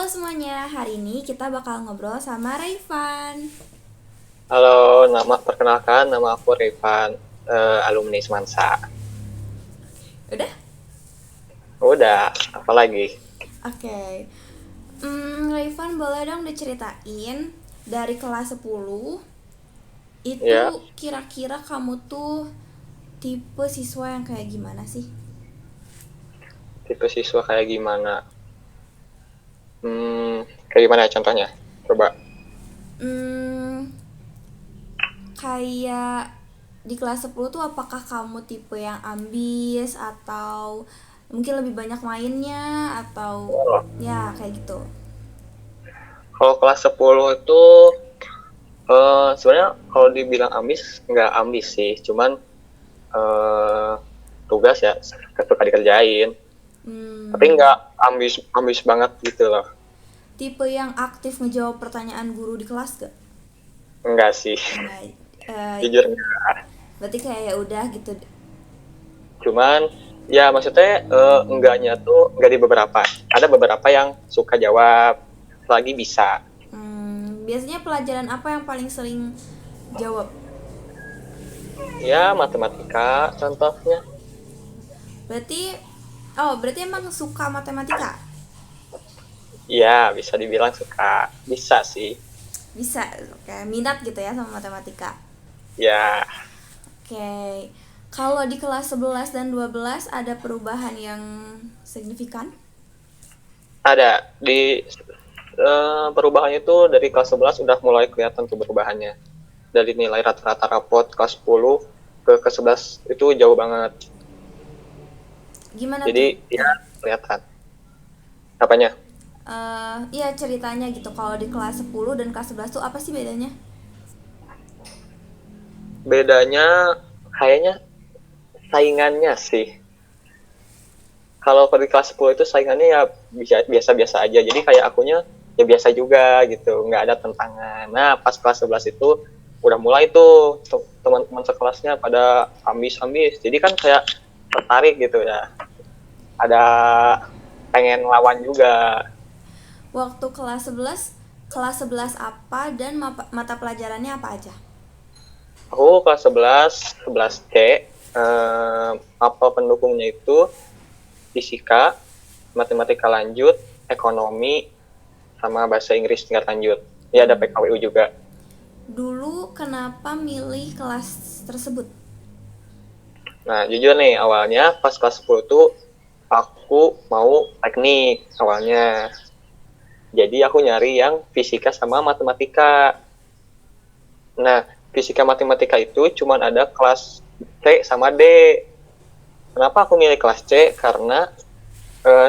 Halo semuanya, hari ini kita bakal ngobrol sama Raifan. Halo, perkenalkan nama aku Revan, alumni Semansa. Udah? Udah, apa lagi? Oke. Raifan boleh dong diceritain dari kelas 10 itu Ya, kira-kira kamu tuh tipe siswa yang kayak gimana sih? tipe siswa kayak gimana? Kayak gimana ya contohnya? Coba. Hmm, Kayak di kelas 10 tuh apakah kamu tipe yang ambis atau mungkin lebih banyak mainnya atau Oh, ya kayak gitu. kalau kelas 10 itu sebenarnya kalau dibilang ambis, nggak ambis sih. Cuman eh, tugas ya suka dikerjain. Tapi Hmm, nggak ambis ambis banget gitu loh. Tipe yang aktif ngejawab pertanyaan guru di kelas gak? Enggak sih, Enggak. eh, jujur enggak. Berarti kayak ya udah gitu. Cuman ya maksudnya enggaknya tuh enggak di beberapa. Ada beberapa yang suka jawab, lagi bisa. Biasanya pelajaran apa yang paling sering jawab? Ya matematika contohnya. Berarti berarti emang suka matematika? Ya bisa dibilang suka. Bisa sih. Bisa, kayak minat gitu ya sama matematika. Ya Oke. Kalau di kelas 11 dan 12 ada perubahan yang signifikan? ada di perubahannya itu dari kelas 11 udah mulai kelihatan tuh perubahannya. Dari nilai rata-rata rapot kelas 10 ke 11 itu jauh banget. Gimana tuh? Jadi ya kelihatan. Apanya? Iya ceritanya gitu. Kalau di kelas 10 dan kelas 11 tuh apa sih bedanya? Bedanya kayaknya saingannya sih. Kalau di kelas 10 itu saingannya ya biasa-biasa aja. Jadi kayak akunya ya biasa juga gitu, nggak ada tantangan. Nah, pas kelas 11 itu udah mulai tuh teman-teman sekelasnya pada ambis-ambis. Jadi kan kayak tertarik gitu ya. Ada pengen lawan juga. Waktu kelas 11 apa dan mata pelajarannya apa aja? Aku kelas 11, 11C, apa pendukungnya itu fisika, matematika lanjut, ekonomi, sama bahasa Inggris tingkat lanjut. Ya ada PKWU juga. Dulu kenapa milih kelas tersebut? Nah, jujur nih, awalnya pas kelas 10 tuh aku mau teknik awalnya. Jadi aku nyari yang fisika sama matematika. Nah, fisika matematika itu cuma ada kelas C sama D. Kenapa aku milih kelas C? Karena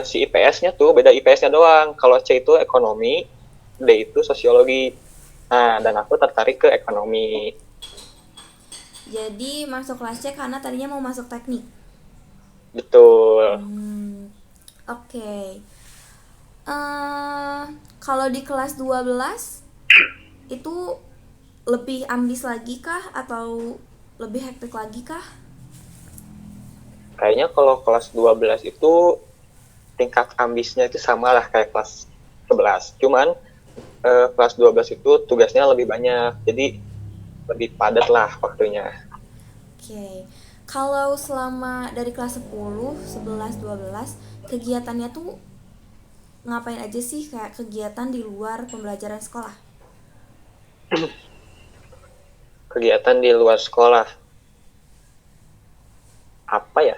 si IPS-nya tuh beda IPS-nya doang. Kalau C itu ekonomi, D itu sosiologi. Nah, dan aku tertarik ke ekonomi. Jadi masuk kelas C karena tadinya mau masuk teknik. Betul. Oke. eh Kalau di kelas 12 itu lebih ambis lagi kah atau lebih hektik lagi kah? Kayaknya kalau kelas 12 itu tingkat ambisnya itu sama lah kayak kelas 11. Cuman kelas 12 itu tugasnya lebih banyak. Jadi lebih padat lah waktunya. Oke. Kalau selama dari kelas 10, 11, 12, kegiatannya tuh ngapain aja sih kayak kegiatan di luar pembelajaran sekolah? Kegiatan di luar sekolah. Apa ya?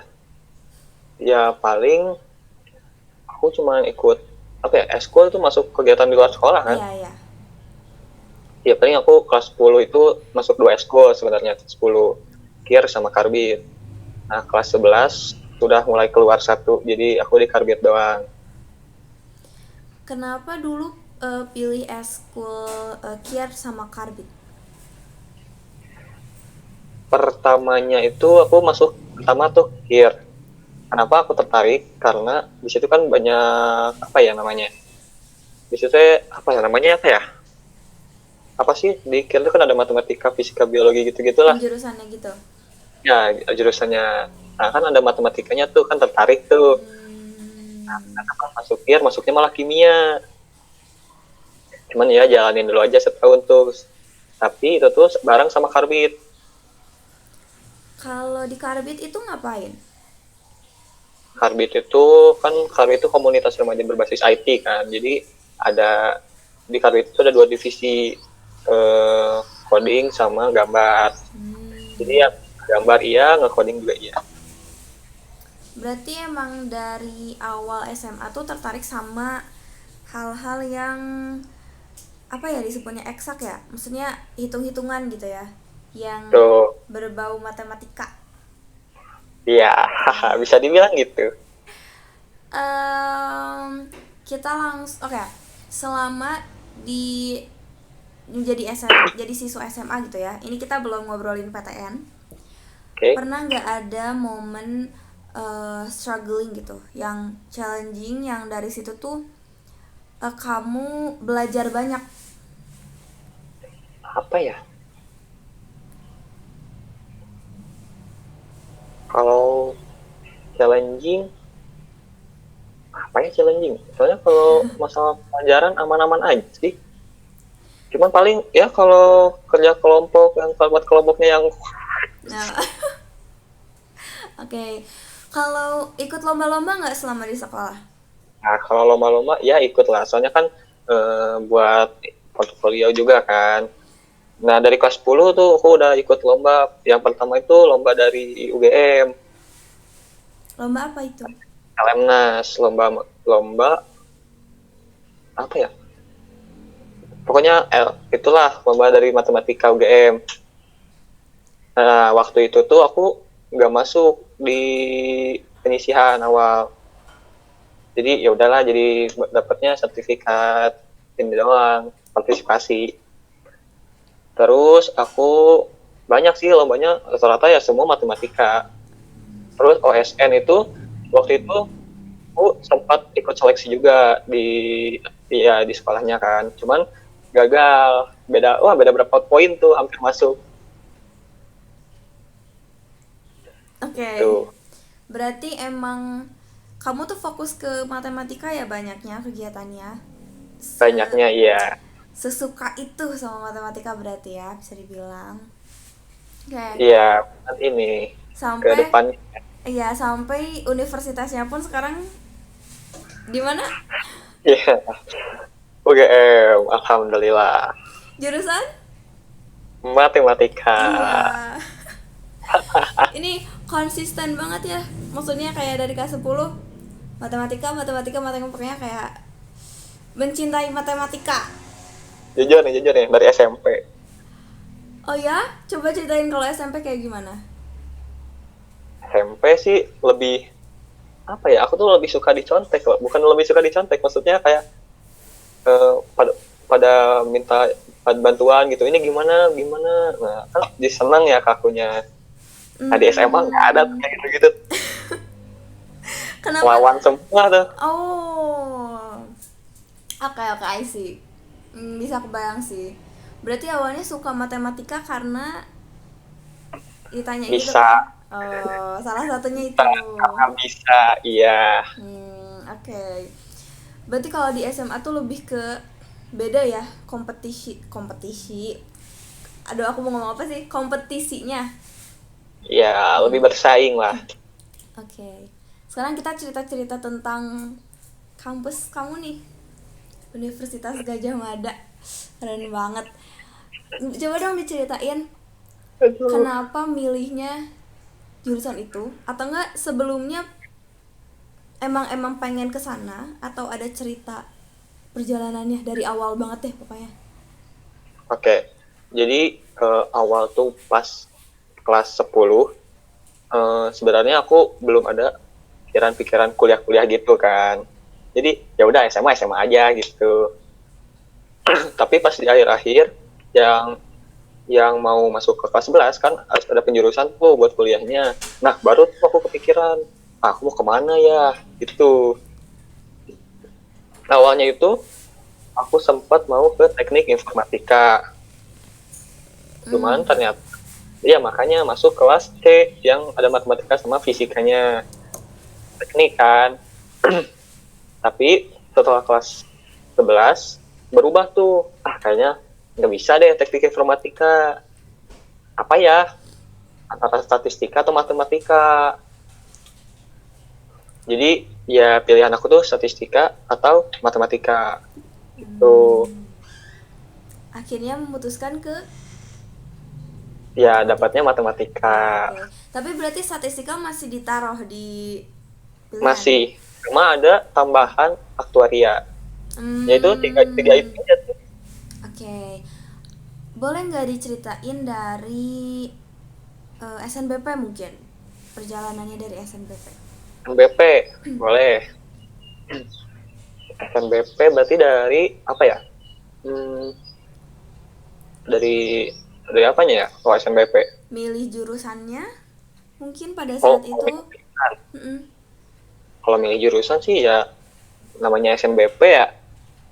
Ya paling aku cuma ikut apa ya, eskul itu masuk kegiatan di luar sekolah kan. Iya, iya. Ya paling aku kelas 10 itu masuk 2 eskul sebenarnya, 10 kir sama karbit. Nah, kelas 11 sudah mulai keluar satu, jadi aku di karbit doang. Kenapa dulu pilih eskul kier sama karbit? Pertamanya itu aku masuk pertama tuh kir. Kenapa aku tertarik? Karena di situ kan banyak apa ya namanya? Di situ apa ya namanya apa ya? Apa sih di kir itu kan ada matematika, fisika, biologi gitu-gitulah. Penjurusannya gitu. Ya jurusannya. Nah kan ada matematikanya tuh kan tertarik tuh. Nah, Hmm, kenapa masuk kir? Masuknya malah kimia. Cuman ya jalanin dulu aja setahun tuh. Tapi itu tuh bareng sama Karbit. Kalau di Karbit itu ngapain? Karbit itu komunitas remaja berbasis IT kan. Jadi ada di Karbit itu ada 2 divisi, coding sama gambar. Jadi ya gambar iya, nge-coding juga iya. Berarti emang dari awal SMA tuh tertarik sama hal-hal yang apa ya disebutnya eksak ya? Maksudnya hitung-hitungan gitu ya, yang Tuh, berbau matematika. iya, bisa dibilang gitu. Kita langsung oke. Selama di menjadi SMA, jadi siswa SMA gitu ya. Ini kita belum ngobrolin PTN. Oke. Pernah nggak ada momen struggling gitu, yang challenging, yang dari situ tuh kamu belajar banyak? Apa ya? Kalau challenging, apa ya challenging? Soalnya kalau masalah pelajaran aman-aman aja sih. Cuman paling ya kalau kerja kelompok yang buat kelompoknya yang Nah, oke. Kalau ikut lomba-lomba nggak selama di sekolah? nah kalau lomba-lomba ya ikut lah. Soalnya kan buat portfolio juga kan. Nah dari kelas 10 tuh aku udah ikut lomba. Yang pertama itu lomba dari UGM, Lomba apa itu? LMNAS, lomba apa ya? Pokoknya itulah lomba dari matematika UGM. Nah waktu itu tuh aku nggak masuk di penyisihan awal. Jadi ya udahlah, jadi dapatnya sertifikat ini doang, partisipasi. Terus aku banyak sih lombanya, rata-rata ya semua matematika. Terus OSN itu waktu itu aku sempat ikut seleksi juga di sekolahnya kan. Cuman gagal. Beda berapa poin tuh hampir masuk Oke. tuh. Berarti emang kamu tuh fokus ke matematika ya, banyaknya kegiatannya. Banyaknya iya. Sesuka itu sama matematika berarti ya, bisa dibilang. Oke. Iya, nanti ini ke Sampai depan. iya, sampai universitasnya pun sekarang di mana? Iya. UGM, alhamdulillah. Jurusan? Matematika. Iya. Ini konsisten banget ya. Maksudnya kayak dari kelas 10 matematika, matematika, matematikanya kayak mencintai matematika. Jujur nih dari SMP. Oh ya? Coba ceritain kalau SMP kayak gimana? SMP sih lebih apa ya? Aku tuh lebih suka dicontek kok. Bukan lebih suka dicontek, maksudnya kayak pada minta bantuan gitu. Ini gimana gimana. Nah, kan jadi senang ya kakunya. Nah, di SMA nggak ada tuh kayak gitu-gitu. Kenapa? Lawan semua tuh. Oh. Oke, oke, I see. Bisa kebayang sih. Berarti awalnya suka matematika karena ditanya gitu Bisa. kan? Oh, salah satunya itu. Karena bisa, iya. Oke. Berarti kalau di SMA tuh lebih ke beda ya, kompetisi. Aduh, aku mau ngomong apa sih? Kompetisinya. Ya, lebih bersaing lah. Oke. Sekarang kita cerita-cerita tentang kampus kamu nih. Universitas Gajah Mada. Keren banget. Coba dong diceritain kenapa milihnya jurusan itu, atau enggak sebelumnya emang pengen ke sana, atau ada cerita perjalanannya dari awal banget deh pokoknya. Oke. Jadi awal tuh pas kelas 10 sebenarnya aku belum ada pikiran kuliah-kuliah gitu kan. Jadi ya udah SMA aja gitu. Tapi pas di akhir-akhir yang mau masuk ke kelas 11 kan harus ada penjurusan tuh buat kuliahnya. Nah, baru tuh aku kepikiran, aku mau kemana ya gitu. Nah, awalnya itu aku sempat mau ke teknik informatika. Cuman ternyata ya makanya masuk kelas C yang ada matematika sama fisikanya. Teknik kan. Tapi setelah kelas 11 berubah tuh, kayaknya nggak bisa deh teknik informatika, apa ya, antara statistika atau matematika. Jadi ya pilihan aku tuh statistika atau matematika itu. Akhirnya memutuskan ke Ya matematika. dapatnya matematika. Oke. Tapi berarti statistika masih ditaruh di pilihan. Masih, cuma ada tambahan aktuaria, yaitu tiga itu Hmm. aja tuh. Oke. Boleh nggak diceritain dari SNBP mungkin? Perjalanannya dari SNBP. SNBP boleh. SNBP berarti dari apa ya? Hmm, dari apanya ya? Oh, SNBP. Milih jurusannya mungkin pada Oh, saat itu. Mm-mm. kalau milih jurusan sih ya namanya SNBP ya.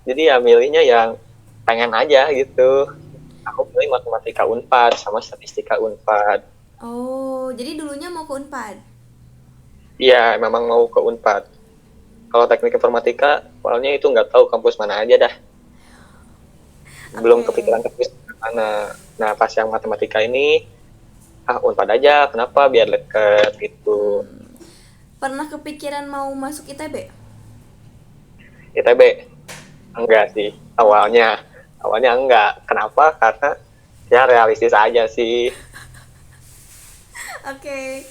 Jadi ya milihnya yang pengen aja gitu. Aku pilih matematika Unpad sama statistika Unpad. Oh, jadi dulunya mau ke Unpad. Iya, memang mau ke Unpad. Kalau teknik informatika, awalnya itu nggak tahu kampus mana aja dah. Belum Oke. kepikiran kampus mana. Nah, pas yang matematika ini, Unpad aja. Kenapa? Biar deket gitu. Pernah kepikiran mau masuk ITB? ITB, enggak sih. Awalnya enggak. Kenapa? Karena ya realistis aja sih. Oke.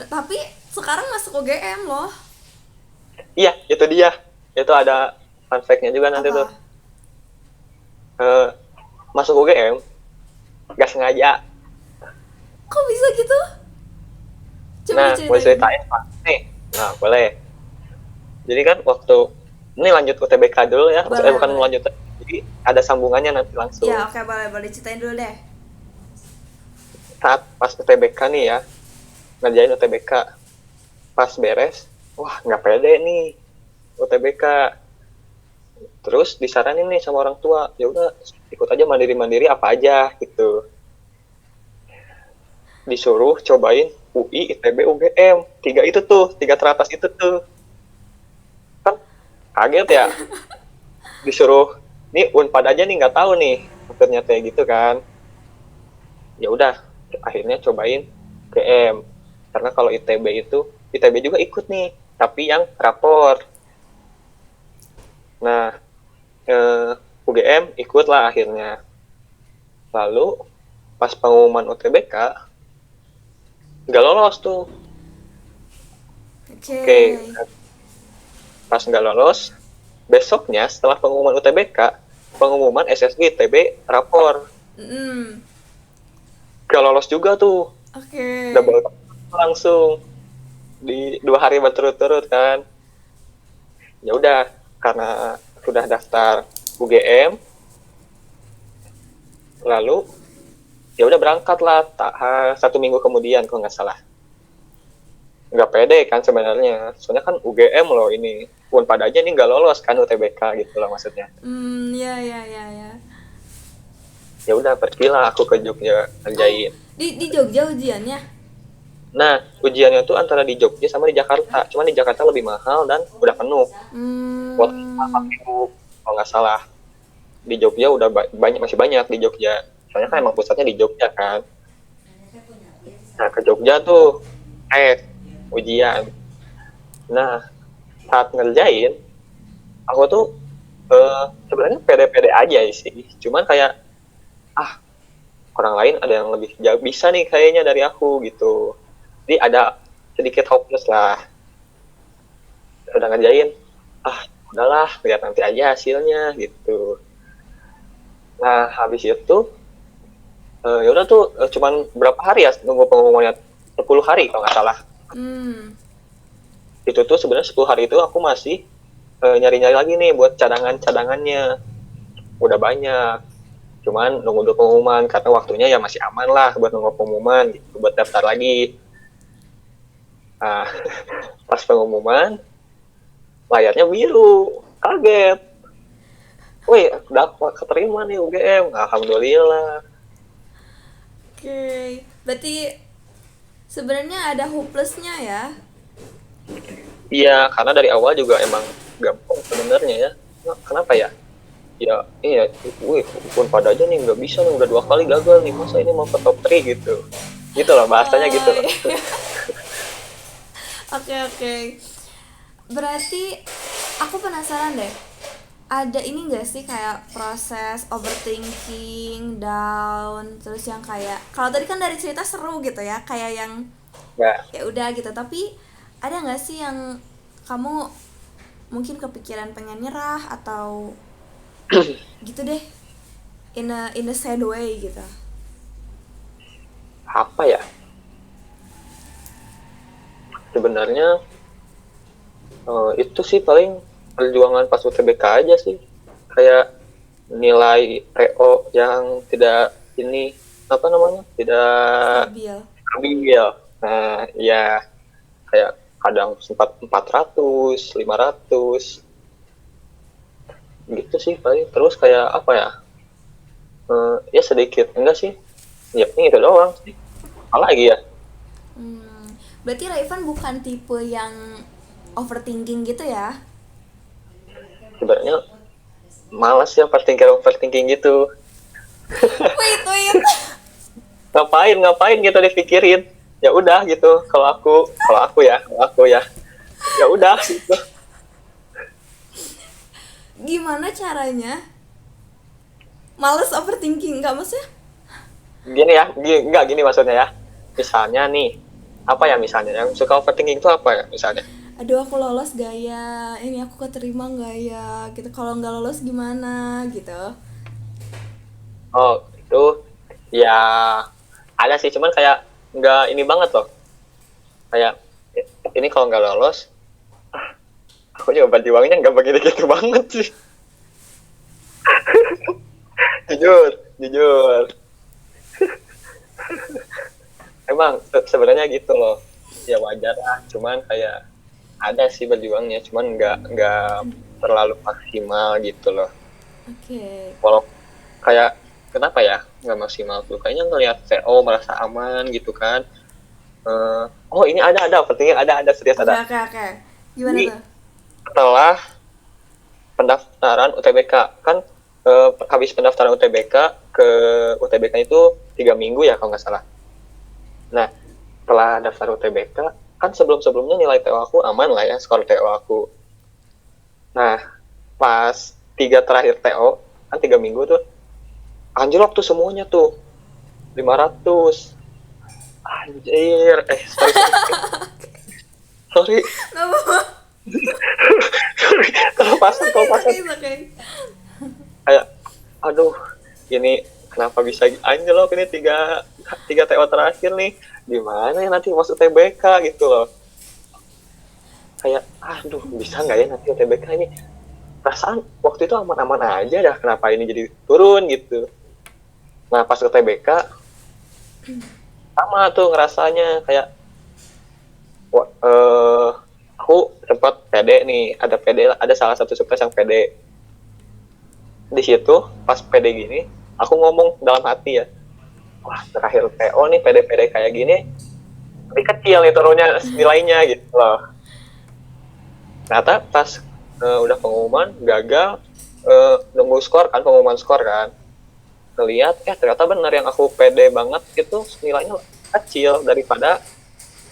Tapi sekarang masuk UGM loh. Iya, itu dia. Itu ada fun fact-nya juga nanti tuh. Apa? Eh, masuk UGM, nggak sengaja. Kok bisa gitu? Coba Nah, mau diceritain. ceritain Pak. Nih, nah boleh. Jadi kan waktu ini lanjut UTBK dulu ya, Boleh, bukan boleh. lanjut, jadi ada sambungannya nanti Ya, langsung. oke, boleh, boleh ceritain dulu deh. Saat pas UTBK nih ya, ngerjain UTBK, pas beres, wah nggak pede nih UTBK. Terus disaranin nih sama orang tua, ya udah ikut aja mandiri-mandiri apa aja gitu. Disuruh cobain UI, ITB, UGM, tiga teratas itu tuh. Kan kaget ya, disuruh nih Unpad aja nih nggak tahu nih ternyata gitu kan. Ya udah akhirnya cobain UGM, karena kalau ITB juga ikut nih tapi yang rapor. Nah, UGM ikut lah akhirnya. Lalu pas pengumuman UTBK nggak lolos tuh. Oke. Oke, pas nggak lolos, besoknya setelah pengumuman UTBK, pengumuman SSG ITB rapor, Mm. nggak lolos juga tuh. Oke. Double langsung di 2 hari berturut-turut kan. Ya udah, karena sudah daftar UGM, lalu ya udah berangkat lah 1 minggu kemudian kalau nggak salah. Nggak pede kan sebenarnya, soalnya kan UGM loh ini, pun pada aja nih nggak lolos kan UTBK gitu loh maksudnya. Ya, ya, ya, ya. Ya udah pergilah aku ke Jogja Oh, ngerjain. di Jogja ujiannya. Nah, ujiannya tuh antara di Jogja sama di Jakarta, cuman di Jakarta lebih mahal dan udah penuh. Kuota Hmm. 4.000 kalau nggak salah. Di Jogja udah masih banyak di Jogja, soalnya kan emang pusatnya di Jogja kan. Nah, ke Jogja tuh ujian. Nah, saat ngerjain aku tuh sebenarnya pede-pede aja sih, cuman kayak orang lain ada yang lebih jauh bisa nih kayaknya dari aku gitu, jadi ada sedikit hopeless lah. Udah ngerjain, udahlah lihat nanti aja hasilnya gitu. Nah habis itu ya udah tuh cuman berapa hari ya nunggu pengumumannya, 10 hari kalau nggak salah. Hmm. Itu tuh sebenarnya 10 hari itu aku masih nyari-nyari lagi nih buat cadangannya. Udah banyak, cuman nunggu dulu pengumuman karena waktunya ya masih aman lah buat nunggu pengumuman gitu, buat daftar lagi. Nah, pas pengumuman layarnya biru, kaget. Wih, dapat keterima nih UGM, alhamdulillah. Oke. Berarti sebenarnya ada hopelessnya ya. Iya, karena dari awal juga emang gampang sebenarnya ya. kenapa ya? Ya iya, wih, Unpad aja nih nggak bisa nih, udah 2 kali gagal nih, masa ini mau ke top 3 gitu. Gitu loh bahasanya gitu Oh, loh. iya. Oke, oke. Berarti aku penasaran deh. Ada ini gak sih kayak proses overthinking, down, terus yang kayak kalau tadi kan dari cerita seru gitu ya, kayak yang Ya, ya udah gitu. Tapi ada nggak sih yang kamu mungkin kepikiran pengen nyerah atau gitu deh, in a sad way gitu? apa ya? Sebenarnya itu sih paling perjuangan pas UTBK aja sih. Kayak nilai TO yang tidak ini apa namanya? Tidak Stabil. stabil. Nah, ya kayak kadang sempat 400, 500 gitu sih paling. Terus kayak apa ya? Ya sedikit enggak sih? Ya ini itu doang sih. Apa lagi ya? Berarti Raivan bukan tipe yang overthinking gitu ya? Sebenarnya malas ya overthinking gitu. Wait, wait. Ngapain gitu dipikirin, ya udah gitu. Kalau aku ya ya udah gitu. Gimana caranya? Males overthinking, nggak maksudnya? Gini ya, nggak gini maksudnya ya. Misalnya nih, apa ya misalnya yang suka overthinking itu apa ya misalnya? Aduh, aku lolos gak ya? Ini aku keterima gak ya? Gitu. Kalau nggak lolos gimana? Gitu. Oh itu ya ada sih, cuman kayak nggak ini banget loh. Kayak ini kalau nggak lolos, aku juga berjuangnya nggak begitu gitu banget sih. Jujur, jujur. Emang sebenarnya gitu loh. Ya wajar lah, cuman kayak ada sih berjuangnya, cuman nggak terlalu maksimal gitu loh. Oke. Walau kayak kenapa ya nggak maksimal tuh? Kayaknya ngelihat VO merasa aman gitu kan. Oh ini ada pentingnya, ada serius Oke, ada. oke, oke. Gimana Ini tuh? setelah pendaftaran UTBK kan, habis pendaftaran UTBK ke UTBK itu 3 minggu ya kalau nggak salah. Nah setelah daftar UTBK kan sebelumnya nilai TO aku aman lah ya, skor TO aku. Nah pas 3 terakhir TO kan 3 minggu tuh anjlok tuh semuanya tuh 500. Anjir, sorry Nggak apa-apa. sorry kelepasan It's okay, it's okay. kayak aduh ini kenapa bisa anjlok ini tiga tiga TO terakhir nih, gimana ya nanti masuk UTBK gitu loh. Kayak aduh bisa nggak ya nanti UTBK ini, perasaan waktu itu aman-aman aja dah, kenapa ini jadi turun gitu. Nah pas UTBK sama tuh ngerasanya kayak aku sempat pede nih, ada pede, ada salah satu surprise yang pede di situ. Pas pede gini aku ngomong dalam hati ya, wah terakhir TO nih pede-pede kayak gini lebih kecil nih turunnya nilainya gitu loh. Ternyata pas udah pengumuman gagal, nunggu skor kan, pengumuman skor kan, ngeliat ternyata benar yang aku pede banget itu nilainya kecil daripada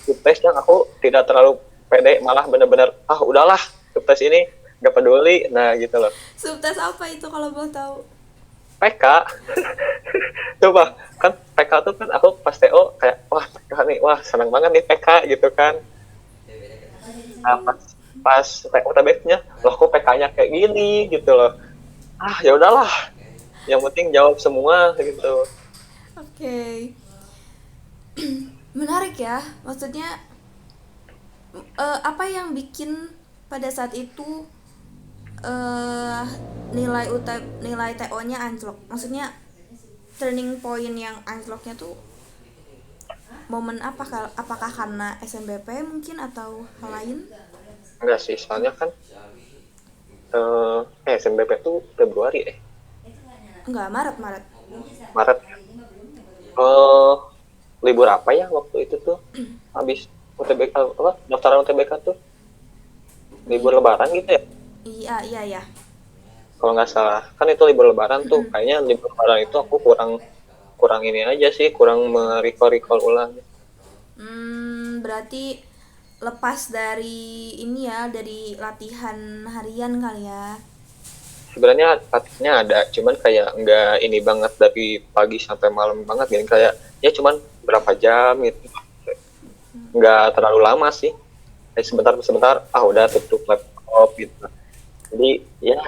subtes yang aku tidak terlalu pede, malah bener-bener udahlah subtes ini gak peduli, nah gitu loh. Subtes apa itu kalau boleh tahu? PK coba kan, PK tuh kan aku pas TO kayak wah PK nih, wah senang banget nih PK gitu kan. Nah, pas UTBK-nya loh kok PK-nya kayak gini gitu loh. Ya udahlah, yang penting jawab semua gitu. Oke. Menarik ya. Maksudnya apa yang bikin pada saat itu eh nilai TO-nya anjlok? Maksudnya turning point yang anjloknya tuh momen apa? Apakah karena SNBP mungkin atau hal lain? Enggak sih, soalnya kan SNBP tuh Februari Enggak, Maret, Maret. Maret. Libur apa ya waktu itu tuh, habis UTBK daftaran UTBK tuh libur Lib- lebaran gitu ya. Iya, iya, ya. kalau nggak salah. Kan itu libur lebaran tuh, Mm-mm. kayaknya libur lebaran itu aku kurang kurang ini aja sih, kurang recall ulang. Berarti lepas dari ini ya, dari latihan harian kali ya. Sebenarnya latihannya ada, cuman kayak nggak ini banget dari pagi sampai malam banget gitu, kayak ya cuman berapa jam gitu, nggak terlalu lama sih, kayak sebentar sebentar udah tutup laptop gitu. Jadi ya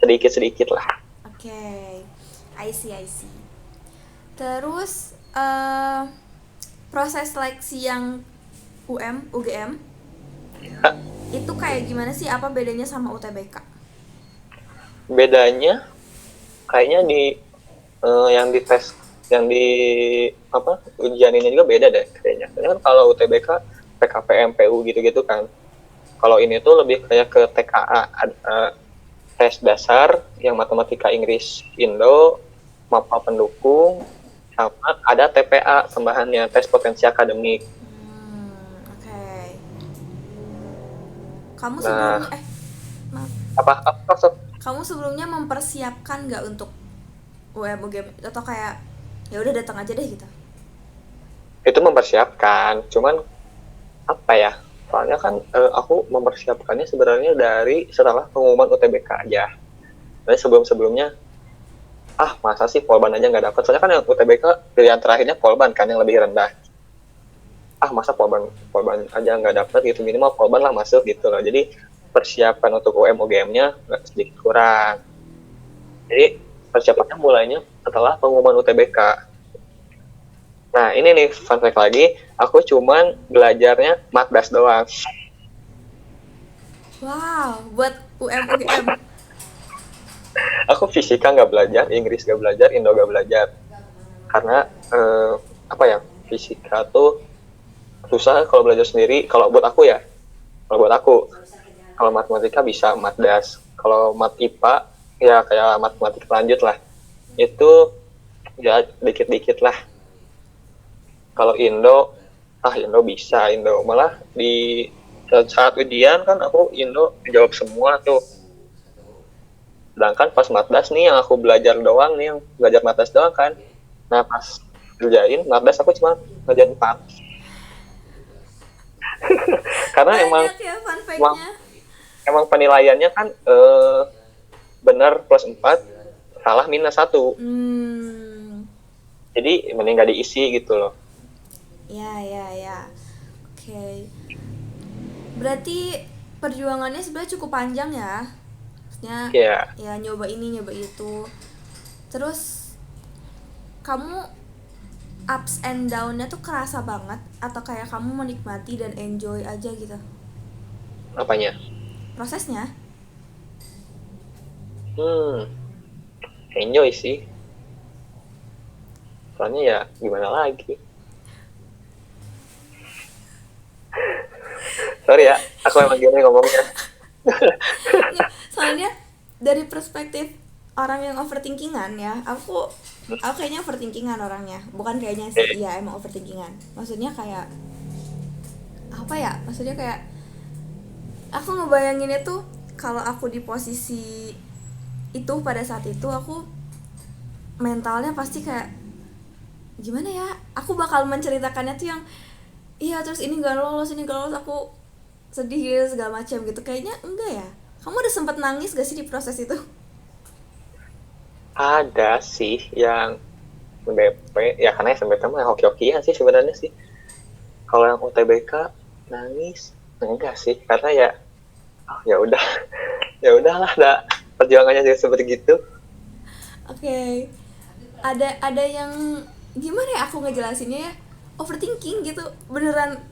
sedikit sedikit lah. Oke, I see, I see. Terus proses seleksi yang UGM itu kayak gimana sih? Apa bedanya sama UTBK? Bedanya kayaknya di yang di tes, yang di apa ujian ini juga beda deh kayaknya. Karena kan kalau UTBK PKPM PU gitu-gitu kan. Kalau ini tuh lebih kayak ke TKA, tes dasar yang matematika, Inggris, Indo, MAPA pendukung, sama ada TPA tambahannya, tes potensi akademik. Oke. Kamu sebelumnya Nah, maaf. apa maksud Kamu sebelumnya mempersiapkan nggak untuk UGM atau kayak ya udah datang aja deh gitu? itu mempersiapkan, cuman apa ya? Soalnya kan aku mempersiapkannya sebenarnya dari setelah pengumuman UTBK aja. Jadi sebelum-sebelumnya, masa sih polban aja nggak dapat. Soalnya kan yang UTBK pilihan terakhirnya polban kan yang lebih rendah. Masa polban polban aja nggak dapat gitu, minimal polban lah masuk gitu loh. Jadi persiapan untuk UM-UGM-nya nggak sedikit kurang. Jadi persiapannya mulainya setelah pengumuman UTBK. Nah ini nih fun fact lagi, aku cuman belajarnya Matdas doang. Wow, buat UGM. Aku fisika nggak belajar, Inggris nggak belajar, Indo nggak belajar. Karena apa ya, fisika tuh susah kalau belajar sendiri. Kalau buat aku ya, kalau buat aku, kalau matematika bisa Matdas. Kalau mat IPA ya kayak matematika lanjut lah. Itu ya dikit-dikit lah. Kalau Indo bisa, Indo malah di saat ujian kan aku Indo jawab semua tuh. Sedangkan pas Matdas nih yang aku belajar doang nih, yang belajar Matdas doang kan. Nah pas kerjain Matdas aku cuma ngerjain 4. Karena Banyak ya fun emang, fact-nya. emang penilaiannya kan benar plus 4, salah minus 1. Jadi mending gak diisi gitu loh. Ya, ya, ya. Oke. Berarti perjuangannya sebenarnya cukup panjang ya. Maksudnya Ya, ya nyoba ini, nyoba itu. Terus kamu ups and down-nya tuh kerasa banget atau kayak kamu menikmati dan enjoy aja gitu apanya? prosesnya? Hmm, enjoy sih. Soalnya ya gimana lagi. Sorry ya, aku emang gini ngomongnya. Nggak, soalnya dari perspektif orang yang overthinkingan ya, aku kayaknya overthinkingan orangnya, bukan kayaknya sih, iya emang overthinkingan. Maksudnya kayak apa ya, maksudnya kayak aku ngebayanginnya tuh kalau aku di posisi itu pada saat itu aku mentalnya pasti kayak gimana ya, aku bakal menceritakannya tuh yang iya terus ini gak lolos, ini gak lolos, aku sedih gitu segala macam gitu. Kayaknya enggak ya, kamu udah sempet nangis gak sih di proses itu? Ada sih yang BP, ya karena SMPT mah hoki-hokian sih sebenarnya sih. Kalau yang UTBK nangis enggak sih, karena ya ya udah ya udahlah, perjuangannya juga seperti gitu. Oke, ada yang gimana ya aku ngejelasinnya ya, overthinking gitu beneran.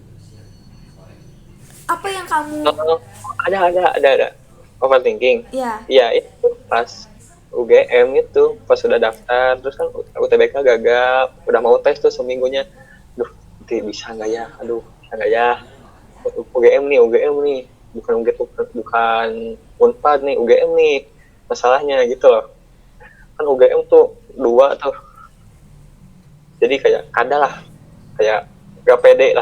Apa yang kamu Oh, ada overthinking. ya. Ya itu pas UGM itu, pas sudah daftar terus kan UTBK gagal, udah mau tes tuh seminggunya. Duh, bisa nggak ya, aduh bisa nggak ya. UGM nih bukan Unpad nih, UGM nih masalahnya gitu loh. Kan UGM tuh 2 tuh, jadi kayak ada lah, kayak nggak pede.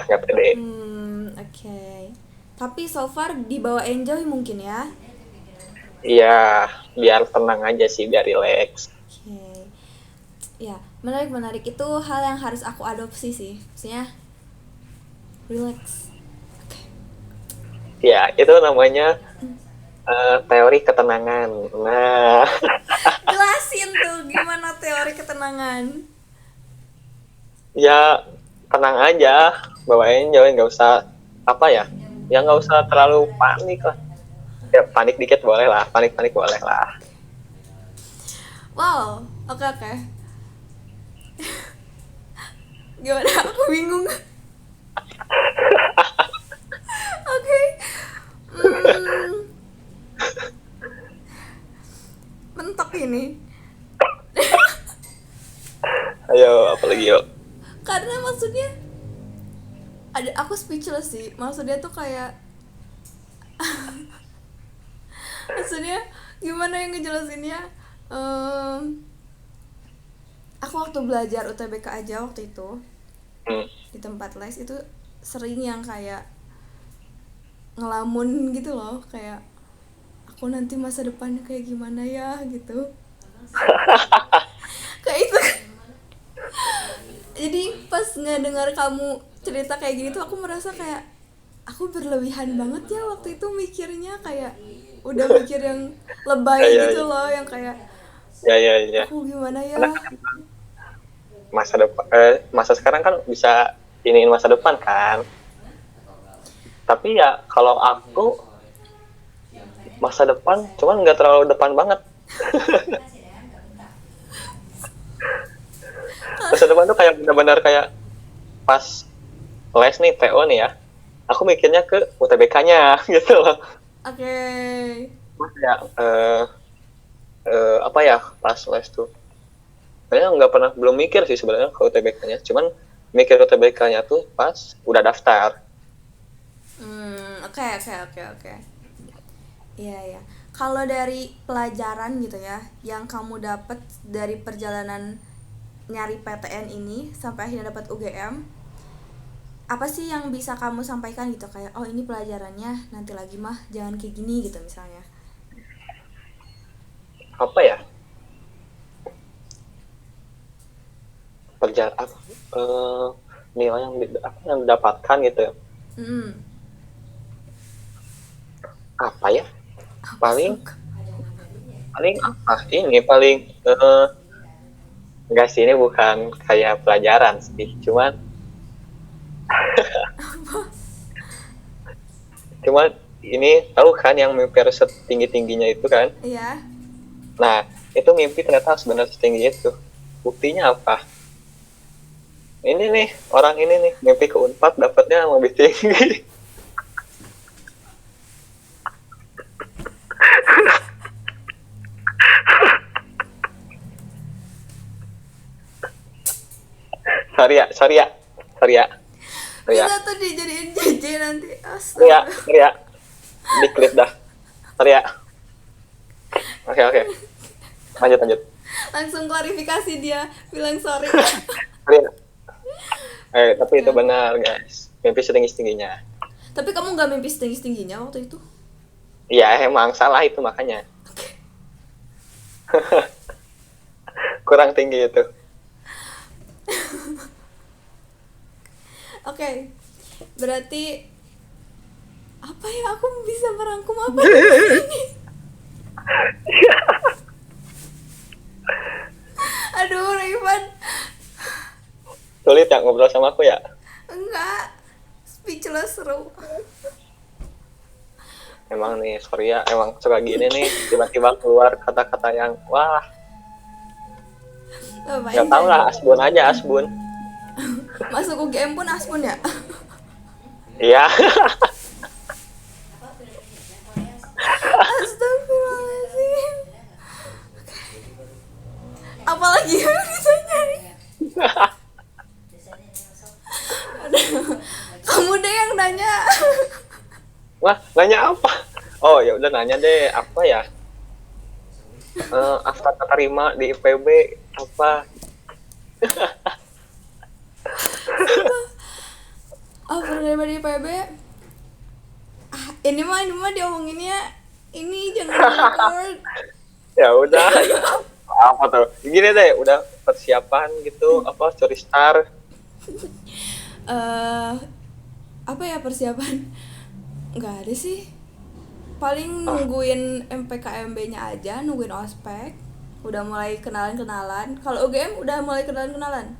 Oke. Tapi so far dibawa enjoy mungkin ya. Iya, biar tenang aja sih, biar relax. Oke. Ya, menarik. Itu hal yang harus aku adopsi sih. Maksudnya relax. Oke. Ya, itu namanya teori ketenangan. Nah, Jelasin tuh gimana teori ketenangan. ya tenang aja, bawain jauhin, nggak usah apa ya, ya nggak usah terlalu panik lah. Ya panik dikit boleh lah, panik boleh lah. Wow, oke. Gimana? Aku bingung. Oke. Hmm, mentok ini. Ayo, apalagi yuk. Karena maksudnya aku speechless sih. Maksudnya tuh kayak maksudnya gimana yang ngejelasinnya. Em, aku waktu belajar UTBK aja waktu itu Hmm. di tempat les itu sering yang kayak ngelamun gitu loh, kayak aku nanti masa depannya kayak gimana ya gitu. Kayak itu. Jadi pas ngedengar kamu cerita kayak gini tuh aku merasa kayak aku berlebihan banget ya waktu itu mikirnya, kayak udah mikir yang lebay Ya, gitu loh, yang kayak ya. aku gimana ya. Karena kan masa depan, masa sekarang kan bisa iniin masa depan kan. Tapi ya kalau aku masa depan, cuman nggak terlalu depan banget. Masa depan tuh kayak benar-benar kayak pas les nih TO nih ya, aku mikirnya ke UTBK-nya gitu loh. Oke. Ya apa ya pas les tuh, kayaknya nggak pernah, belum mikir sih sebenarnya ke UTBK-nya, cuman mikir UTBK-nya tuh pas udah daftar. Oke. Iya. Kalau dari pelajaran gitu ya yang kamu dapat dari perjalanan nyari PTN ini sampai akhirnya dapat UGM, apa sih yang bisa kamu sampaikan gitu, kayak oh ini pelajarannya, nanti lagi mah jangan kayak gini gitu misalnya. Apa ya, perjalanan apa, nilai yang apa yang didapatkan gitu ya. Hmm. Apa ya, Apa paling suka? paling apa ini paling enggak sih, ini bukan kayak pelajaran sih, cuman ini tahu kan yang mimpi harus setinggi tingginya itu kan. Iya. Nah itu mimpi ternyata sebenarnya setinggi itu. Buktinya apa, ini nih orang ini nih mimpi ke Unpad dapatnya lebih tinggi. sorry ya Bisa tuh dijadiin JJ nanti. Ria, Astaga. Ria, diklip dah. Ria. Oke. Lanjut. Langsung klarifikasi, dia bilang sorry. Ria. Tapi itu benar, guys. Mimpi setinggi-tingginya. Tapi kamu nggak mimpi setinggi-tingginya waktu itu? Iya, emang salah itu makanya. Kurang tinggi itu. Oke. Berarti apa ya, aku bisa merangkum apa di sini? Aduh, Rayvan. Sulit ya ngobrol sama aku ya? Enggak. Speechless seru. Emang nih, sorry ya. Emang suka gini nih. Tiba-tiba keluar kata-kata yang, wah. Gak tau lah, asbun aja, asbun. Masuk UGM pun aspun ya? Iya. Astagfirullahaladzim. Apalagi yang ditanyai? Kamu deh yang nanya. Wah, nanya apa? Oh, ya udah nanya deh, apa ya? After keterima di IPB apa? Oh, dari PB. Ini mah diomonginnya Ini jangan record. Ya udah. Apa tuh? Gini deh, udah persiapan gitu, apa story star. eh Apa ya persiapan? Nggak ada sih. Paling Ah, nungguin MPKMB-nya aja, nungguin ospek. Udah mulai kenalan-kenalan. Kalau UGM udah mulai kenalan-kenalan.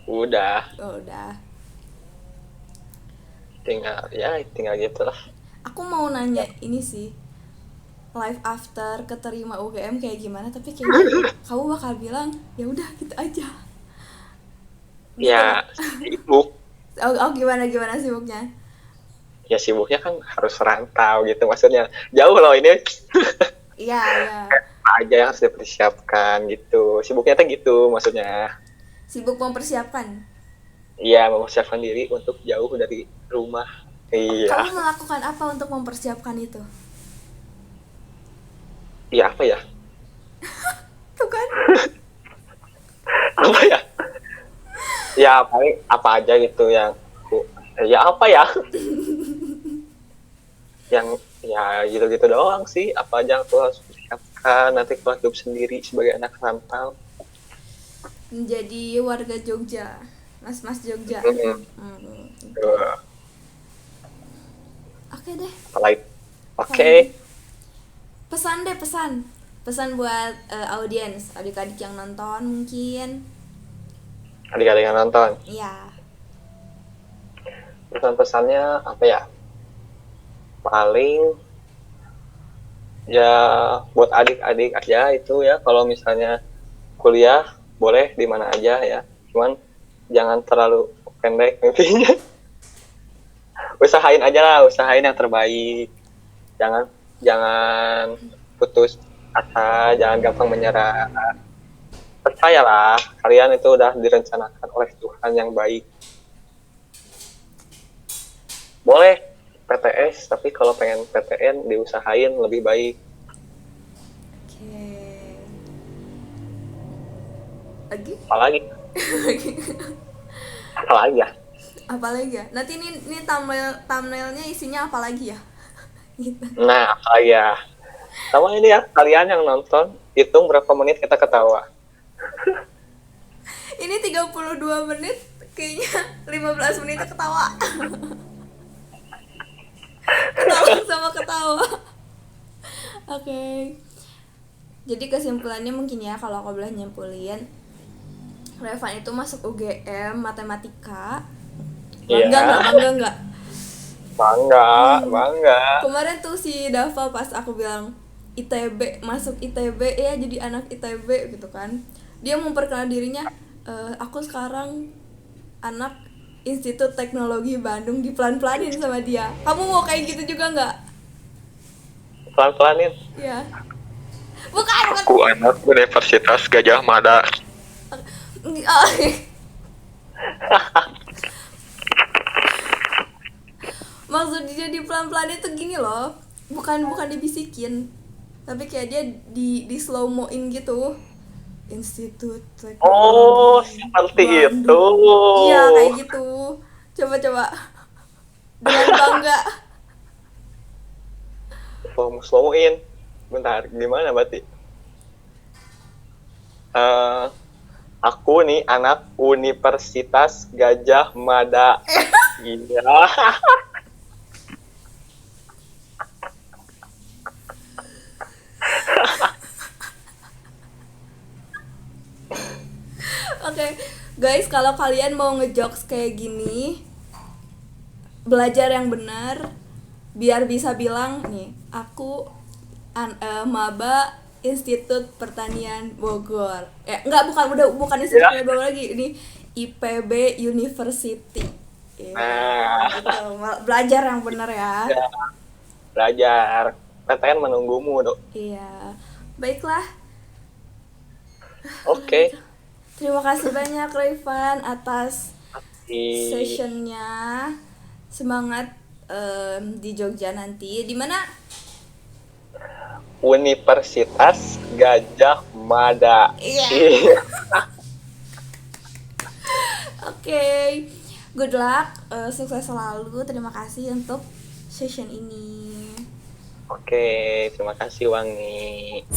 udah, Oh, udah. tinggal gitu lah. Aku mau nanya ini sih. Life after keterima UGM kayak gimana, tapi kayaknya kamu bakal bilang ya udah gitu aja. Gitu nggak? Ya sibuk. Oh, gimana gimana sibuknya? Ya sibuknya kan harus rantau gitu, maksudnya jauh loh ini. Iya, iya. Apa aja yang harus dipersiapkan gitu, sibuknya tuh gitu maksudnya. Sibuk mempersiapkan. Iya, mempersiapkan diri untuk jauh dari rumah. Kamu Iya, melakukan apa untuk mempersiapkan itu? iya apa ya? Tuh kan? Apa ya? Ya paling apa aja gitu yang aku, ya apa ya? Yang ya gitu-gitu doang sih. Apa aja aku harus persiapkan nanti kalau hidup sendiri sebagai anak rantau. Menjadi warga Jogja, mas-mas Jogja. Hmm, Hmm. tuh. Oke deh, Apalagi, oke, apalagi? Pesan deh, pesan buat audiens, adik-adik yang nonton mungkin. adik-adik yang nonton. Iya. Pesan-pesannya apa ya? Paling ya buat adik-adik aja itu ya, kalau misalnya kuliah boleh di mana aja ya. Cuman jangan terlalu pendek mimpinya. Usahain aja lah, usahain yang terbaik. Jangan jangan putus asa, jangan gampang menyerah. Percayalah, kalian itu udah direncanakan oleh Tuhan yang baik. Boleh PTS, tapi kalau pengen PTN diusahain lebih baik. Oke. Lagi? Apalagi, apalagi ya. Apalagi ya? Nanti ini thumbnailnya isinya apa lagi ya? Gitu. Nah, apalagi ya. Sama ini ya, kalian yang nonton, hitung berapa menit kita ketawa. Ini 32 menit, kayaknya 15 menit ketawa. Ketawa sama ketawa. Oke. Jadi kesimpulannya mungkin ya, kalau aku boleh nyimpulin, Revan itu masuk UGM matematika. Bangga Iya, nggak? Bangga nggak? bangga, bangga. Kemarin tuh si Dava pas aku bilang ITB, masuk ITB ya, jadi anak ITB gitu kan. Dia memperkenalkan dirinya, aku sekarang anak Institut Teknologi Bandung, dipelan-pelanin sama dia. Kamu mau kayak gitu juga nggak? Pelan-pelanin. Ya. Bukan, bukan. Aku anak Universitas Gajah Mada. Oh. Maksud dia di pelan-pelan itu gini loh, bukan dibisikin, tapi kayak dia di slow moin gitu. Institut Oh, Teknologi seperti itu. Bandung. Iya kayak gitu. Coba dengan bangga. Slow-in. Bentar, gimana berarti? Aku nih anak Universitas Gajah Mada. Iya. Oke, guys, kalau kalian mau ngejokes kayak gini, belajar yang benar, biar bisa bilang nih, aku maba Institut Pertanian Bogor. Enggak, bukan Institut Ya. Pertanian Bogor lagi, ini IPB University. Ya, Nah, gitu. Belajar yang benar ya. ya, belajar. PTN menunggumu, Dok. Iya. Baiklah. Oke. Terima kasih banyak Revan atas Di sessionnya. Semangat di Jogja nanti. Di mana? Universitas Gajah Mada. Iya. Iya. Oke. Good luck. Sukses selalu. Terima kasih untuk session ini. Oke, terima kasih Wangi.